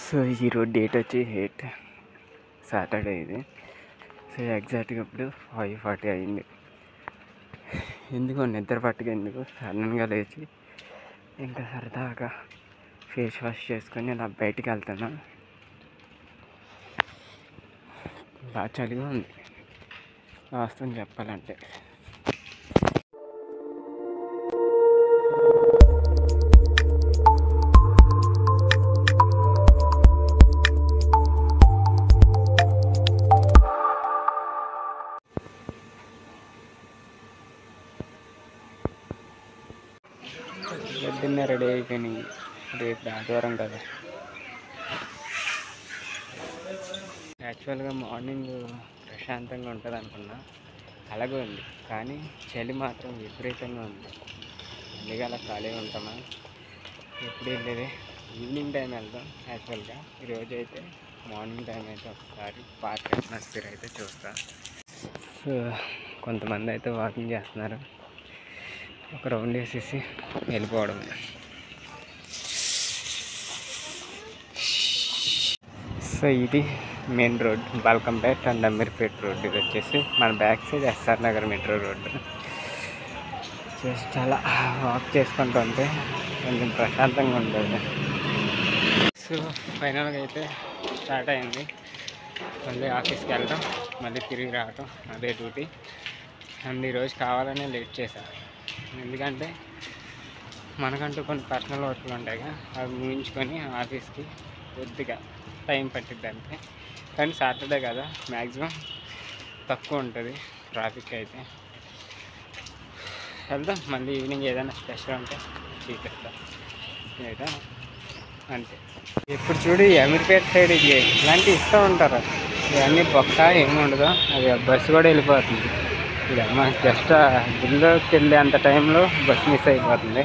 So ఈరోజు date వచ్చి 8 Saturday ఇది. సో ఎగ్జాక్ట్గా ఇప్పుడు 5:40 అయింది. ఎందుకో నిద్ర పట్టుకు ఎందుకు సడన్గా లేచి ఇంకా సరదాగా ఫేస్ వాష్ చేసుకొని ఇలా బయటికి వెళ్తాను. బాగా చలిగా ఉంది వాస్తవం చెప్పాలంటే. పొద్దున్నే రెడీ అయిపోయినాయి. రేపు ఆదివారం కదా. యాక్చువల్గా మార్నింగ్ ప్రశాంతంగా ఉంటుంది అనుకున్నా, అలాగే ఉంది. కానీ చలి మాత్రం విపరీతంగా ఉంది. అందుకే అలా ఖాళీగా ఉంటామా. ఎప్పుడు వెళ్ళేది ఈవినింగ్ టైం వెళ్దాం. యాక్చువల్గా ఈరోజు అయితే మార్నింగ్ టైం అయితే ఒకసారి పార్క్ అట్మాస్ఫియర్ అయితే చూస్తా. సో కొంతమంది అయితే వాకింగ్ చేస్తున్నారు. ఒక రౌండ్ వేసేసి వెళ్ళిపోవడమే. సో ఇది main road, Balkampet and Ameerpet road. ఇది వచ్చేసి మన back side SR Nagar metro road. Just అలా వాక్ చేసుకుంటూ ఉంటే కొంచెం ప్రశాంతంగా ఉంటుంది. సో ఫైనల్గా అయితే స్టార్ట్ అయింది. మళ్ళీ ఆఫీస్కి వెళ్ళడం, మళ్ళీ తిరిగి రావటం, అదే డ్యూటీ. అండ్ ఈరోజు కావాలనే లేట్ చేశాను. ఎందుకంటే మనకంటూ కొన్ని పర్సనల్ వర్క్లు ఉంటాయిగా, అవి ముగించుకొని ఆఫీస్కి కొద్దిగా టైం పట్టిద్ది అంతే. కానీ సాటర్డే కదా, మ్యాక్సిమం తక్కువ ఉంటుంది ట్రాఫిక్ అయితే. వెళ్దాం మళ్ళీ ఈవినింగ్ ఏదైనా స్పెషల్ ఉంటే చూపిస్తాం లేదా అంతే. ఇప్పుడు చూడు అమీర్పేట సైడ్ ఇలాంటివి ఇస్తూ ఉంటారు. ఇవన్నీ బొక్క ఏమి ఉండదు. అది బస్సు కూడా వెళ్ళిపోతుంది. ఇది అమ్మ జస్ట్ గుళ్ళోకి వెళ్ళే అంత టైంలో బస్సు మిస్ అయిపోతుంది.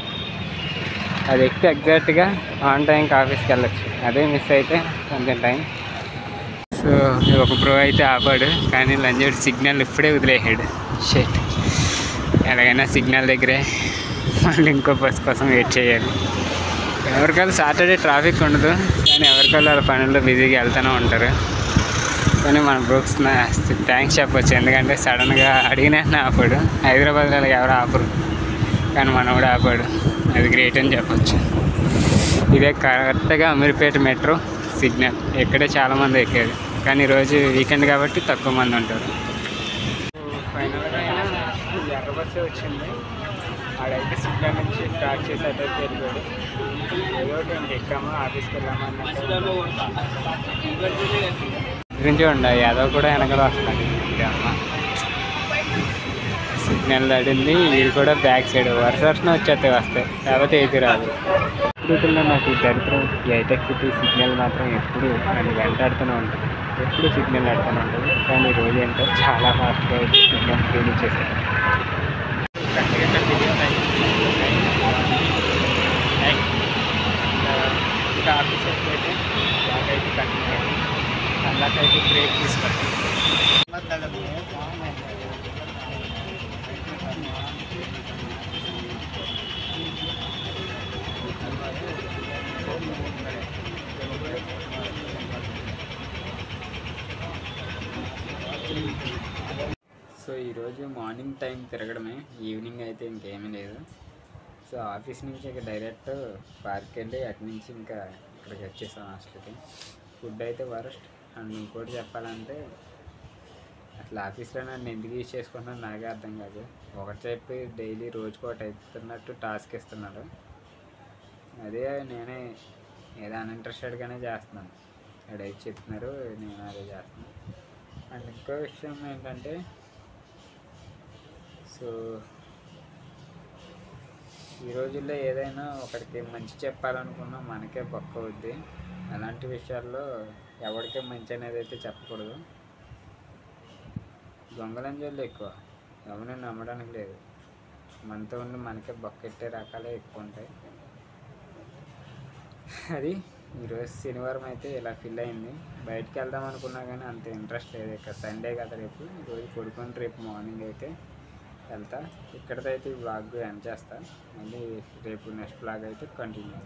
అది ఎక్కితే ఎగ్జాక్ట్గా ఆన్ టైంకి ఆఫీస్కి వెళ్ళచ్చు. అదే మిస్ అయితే కొంచెం టైం. సో ఒక బ్రో అయితే ఆపాడు, కానీ లంజోడు సిగ్నల్ ఇప్పుడే వదిలేసాడు. షెట్, ఎలాగైనా సిగ్నల్ దగ్గరే మళ్ళీ ఇంకో బస్ కోసం వెయిట్ చేయాలి. ఎవరికాళ్ళు సాటర్డే ట్రాఫిక్ ఉండదు, కానీ ఎవరికాళ్ళు వాళ్ళ పనుల్లో బిజీగా వెళ్తూనే ఉంటారు. కానీ మన బ్రోక్స్ థ్యాంక్స్ చెప్పొచ్చు. ఎందుకంటే సడన్గా అడిగినా ఆపాడు. హైదరాబాద్లో ఎవరు ఆపరు, కానీ మనోడు ఆపాడు. అది గ్రేట్ అని చెప్పొచ్చు. ఇదే కరెక్ట్గా అమీర్పేట మెట్రో సిగ్నల్. ఇక్కడే చాలామంది ఎక్కేది, కానీ ఈరోజు వీకెండ్ కాబట్టి తక్కువ మంది ఉంటారు. ఫైనల్గా అయినా ఎర్ర బస్సే వచ్చింది. ఆడైతే సిగ్నల్ నుంచి స్టార్ట్ చేసి అటు వెళ్ళిపోయాడు. ఏదో ఒకటి ఎక్కామా ఆఫీస్కి వెళ్ళామా అన్నట్టు గురించి ఉండాలి. యాదవ్ కూడా వెనకాల వస్తాను. అమ్మ సిగ్నల్ దాటింది. వీడు కూడా బ్యాక్ సైడ్ వర్షం వచ్చేస్తే వస్తాయి, లేకపోతే ఏది రాదు. ఎప్పుడు నాకు దరిద్రం ఈ హైటెక్ సిటీ సిగ్నల్ మాత్రం ఎప్పుడు నన్ను వెంటాడుతూనే ఉంటుంది. ఎప్పుడు సిగ్నల్ ఆడుతూనే ఉంటుంది. కానీ ఈరోజు ఏంటో చాలా ఫాస్ట్గా వచ్చి సిగ్నల్ క్లీన్ చేశారు. ఇంకా ఆఫీస్ అయితే బాగైతే కంటిన్యూ అలాగైతే బ్రేక్ తీసుకోండి. సో ఈరోజు మార్నింగ్ టైం తిరగడమే, ఈవినింగ్ అయితే ఇంకేమీ లేదు. సో ఆఫీస్ నుంచి ఇక డైరెక్ట్ పార్క్ వెళ్ళి అటు నుంచి ఇంకా ఇక్కడికి వచ్చేసాం హాస్టల్కి. ఫుడ్ అయితే వరస్ట్. అండ్ ఇంకోటి చెప్పాలంటే అసలు ఆఫీస్లో నన్ను ఎందుకు యూజ్ చేసుకుంటున్నాను నాకే అర్థం కాదు. ఒకటి చెప్పి డైలీ రోజుకు ఒకటి అవుతున్నట్టు టాస్క్ ఇస్తున్నాడు. అదే నేనే ఏదో అన్ఇంట్రెస్టెడ్గానే చేస్తున్నాను. అడైతే చెప్తున్నారు, నేను అదే చేస్తున్నాను. అండ్ ఇంకో విషయం ఏంటంటే, సో ఈ రోజుల్లో ఏదైనా ఒకరికి మంచి చెప్పాలనుకున్నా మనకే బొక్క అవుద్ది. అలాంటి విషయాల్లో ఎవరికే మంచి అనేది అయితే చెప్పకూడదు. దొంగలంజోళ్ళు ఎక్కువ, ఎవరిని నమ్మడానికి లేదు. మనతో ఉండి మనకే బొక్కెట్టే రకాలే ఎక్కువ ఉంటాయి. అది ఈరోజు శనివారం అయితే ఇలా ఫీల్ అయింది. బయటికి వెళ్దాం అనుకున్నా కానీ అంత ఇంట్రెస్ట్ లేదు. ఇక సండే కదా రేపు, ఈరోజు పడుకొని రేపు మార్నింగ్ అయితే వెళ్తా. ఇక్కడితో అయితే ఈ వ్లాగ్ ఎండ్ చేస్తా. మళ్ళీ రేపు నెక్స్ట్ వ్లాగ్ అయితే కంటిన్యూ.